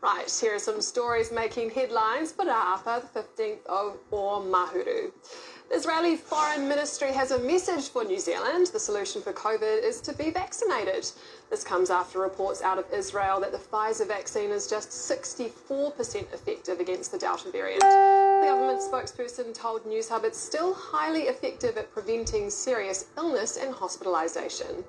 Right, here are some stories making headlines for Ra'apa, the 15th of Mahuru. The Israeli Foreign Ministry has a message for New Zealand. The solution for COVID is to be vaccinated. This comes after reports out of Israel that the Pfizer vaccine is just 64% effective against the Delta variant. The government spokesperson told Newshub it's still highly effective at preventing serious illness and hospitalisation.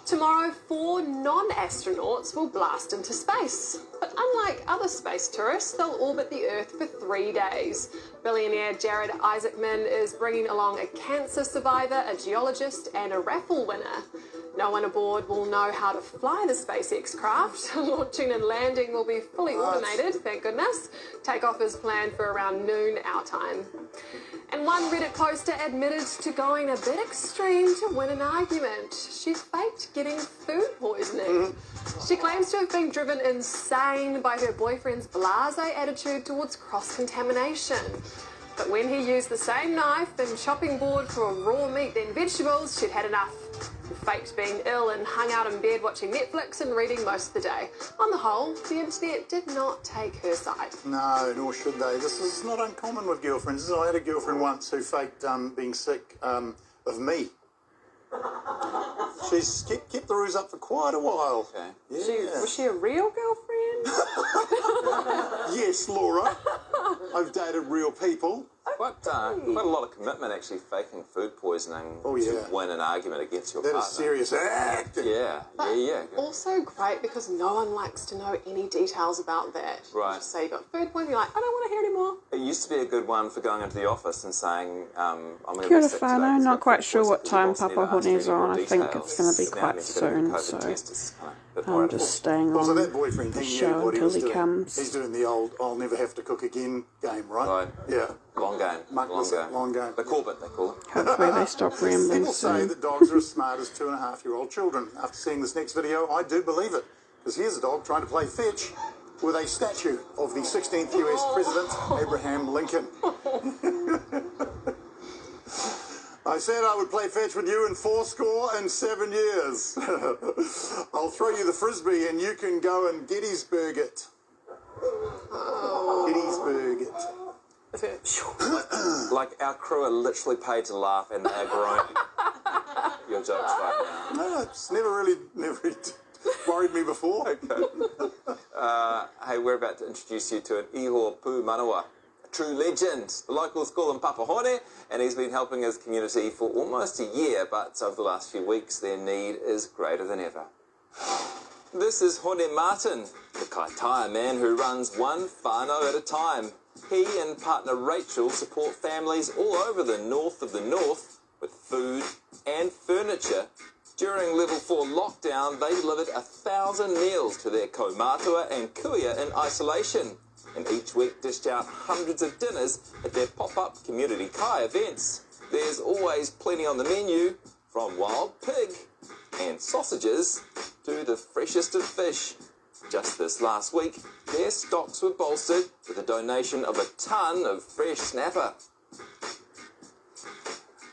Tomorrow, 4 non-astronauts will blast into space. But unlike other space tourists, they'll orbit the Earth for 3 days. Billionaire Jared Isaacman is bringing along a cancer survivor, a geologist and a raffle winner. No one aboard will know how to fly the SpaceX craft. Launching and landing will be fully automated, thank goodness. Takeoff is planned for around noon our time. And one Reddit poster admitted to going a bit extreme to win an argument. She faked getting food poisoning. She claims to have been driven insane by her boyfriend's blasé attitude towards cross-contamination. But when he used the same knife and chopping board for raw meat and vegetables, she'd had enough. Faked being ill and hung out in bed watching Netflix and reading most of the day. On the whole, the internet did not take her side. No, nor should they. This is not uncommon with girlfriends. I had a girlfriend once who faked being sick of me. She's kept the ruse up for quite a while. Okay. Yeah. Was she a real girlfriend? Yes, Laura. I've dated real people. Quite a lot of commitment, actually, faking food poisoning to win an argument against your partner. That is serious acting. Yeah. Also great because no one likes to know any details about that. Right. You just say you got food poisoning, you're like, I don't want to hear anymore. It used to be a good one for going into the office and saying, I'm going to Kia be ora sick today. whanau, not quite sure what time Papa Papa Hone's on. I think it's going to be quite soon, so I'm just staying on that boyfriend, the he show knew what until he he comes. He's doing the old I'll never have to cook again game, right? Right. Yeah. Long game. Long game. The Corbett, they call it. Hopefully they stop rambling People say soon. that dogs are as smart as 2.5-year-old children. After seeing this next video, I do believe it. Because here's a dog trying to play fetch with a statue of the 16th US President, Abraham Lincoln. I said I would play fetch with you in 77 years. I'll throw you the frisbee and you can go and Gettysburg it. Gettysburg it. Like our crew are literally paid to laugh and they are groaning your jokes right now. No, it's never really worried me before. Okay. Hey, we're about to introduce you to an Iho Pū Manawa, a true legend. The locals call him Papa Hone, and he's been helping his community for almost a year, but over the last few weeks their need is greater than ever. This is Hone Martin, the Kaitaia man who runs one whanau at a time. He and partner Rachel support families all over the north of the north with food and furniture. During level 4 lockdown, they delivered 1,000 meals to their kaumatua and kuia in isolation, and each week dished out hundreds of dinners at their pop-up community kai events. There's always plenty on the menu, from wild pig and sausages to the freshest of fish. Just this last week, their stocks were bolstered with a donation of a tonne of fresh snapper.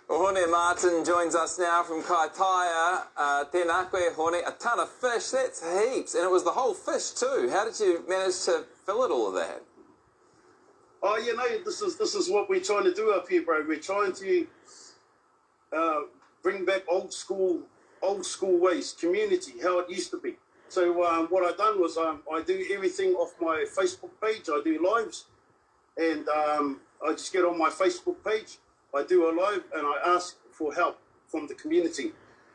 Hone Martin joins us now from Kaitaia. Tēnā koe, Hone, a tonne of fish, that's heaps. And it was the whole fish too. How did you manage to fill it all of that? Oh, you know, this is what we're trying to do up here, bro. We're trying to bring back old school ways, community, how it used to be. So what I done was I do everything off my Facebook page. I do lives, and I just get on my Facebook page. I do a live, and I ask for help from the community.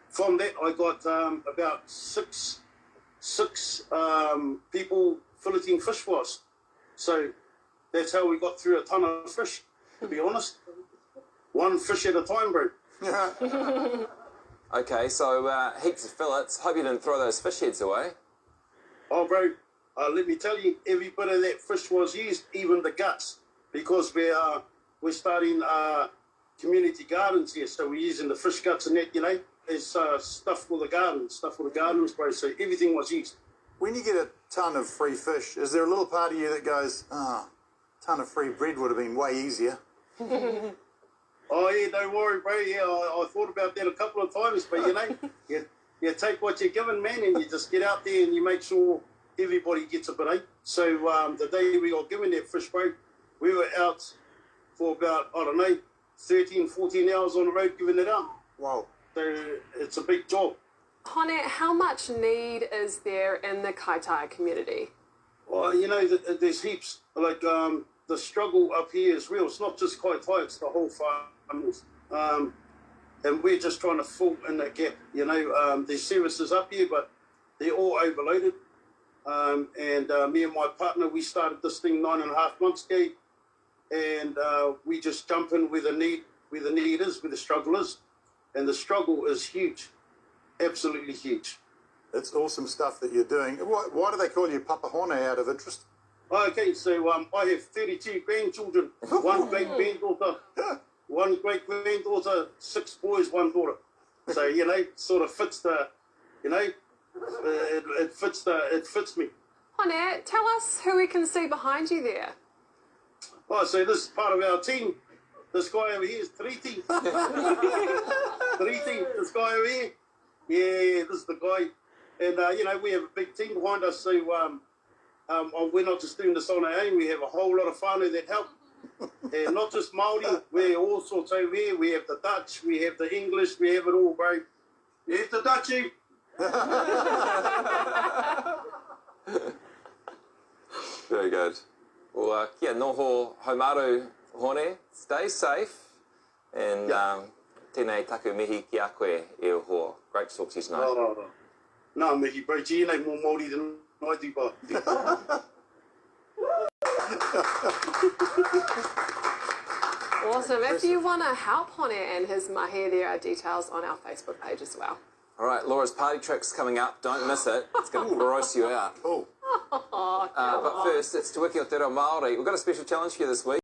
From that, I got about six people filleting fish for us. So that's how we got through a ton of fish, to be honest. One fish at a time, bro. Okay, so heaps of fillets. Hope you didn't throw those fish heads away. Oh, bro, let me tell you, every bit of that fish was used, even the guts, because we're starting community gardens here, so we're using the fish guts and that, you know, as stuff for the gardens, bro. So everything was used. When you get a ton of free fish, is there a little part of you that goes, a ton of free bread would have been way easier? Oh, yeah, don't worry, bro. Yeah, I thought about that a couple of times, but, you know, you take what you're given, man, and you just get out there and you make sure everybody gets a bit, eh? So the day we got given that fish boat, we were out for about, I don't know, 13, 14 hours on the road giving it out. Wow. So it's a big job. Hone, how much need is there in the Kaitaia community? Well, you know, there's heaps. Like, the struggle up here is real. It's not just Kaitaia, it's the whole farmers. And we're just trying to fill in that gap. You know, there's services up here, but they're all overloaded. Me and my partner, we started this thing 9.5 months ago. And we just jump in where the need is, where the struggle is. And the struggle is huge. Absolutely huge. It's awesome stuff that you're doing. Why do they call you Papa Hone out of interest? Okay, so I have 32 grandchildren, one great granddaughter, 6 boys, 1 daughter. So, you know, sort of fits the, you know, it fits me. Hone, tell us who we can see behind you there. Oh, so this is part of our team. This guy over here is Triti. Triti, this guy over here. Yeah, this is the guy. And, you know, we have a big team behind us, so we're not just doing this on our own. We have a whole lot of whānau that help. And not just Māori, we're all sorts over here. We have the Dutch, we have the English, we have it all, bro. You have the Dutchie. Very good. Well, kia noho haumaru hone, stay safe, and tēnei taku mihi ki a koe e hoa. Great to talk to you tonight. Oh, nā mihi, bro. Gee, nei more Māori than I do, but. Awesome. If you want to help Hone and his mahi, there are details on our Facebook page as well. All right, Laura's party trick's coming up. Don't miss it. It's going to gross you out. Oh. But first, it's Te Wiki o Te Reo Māori. We've got a special challenge for you this week.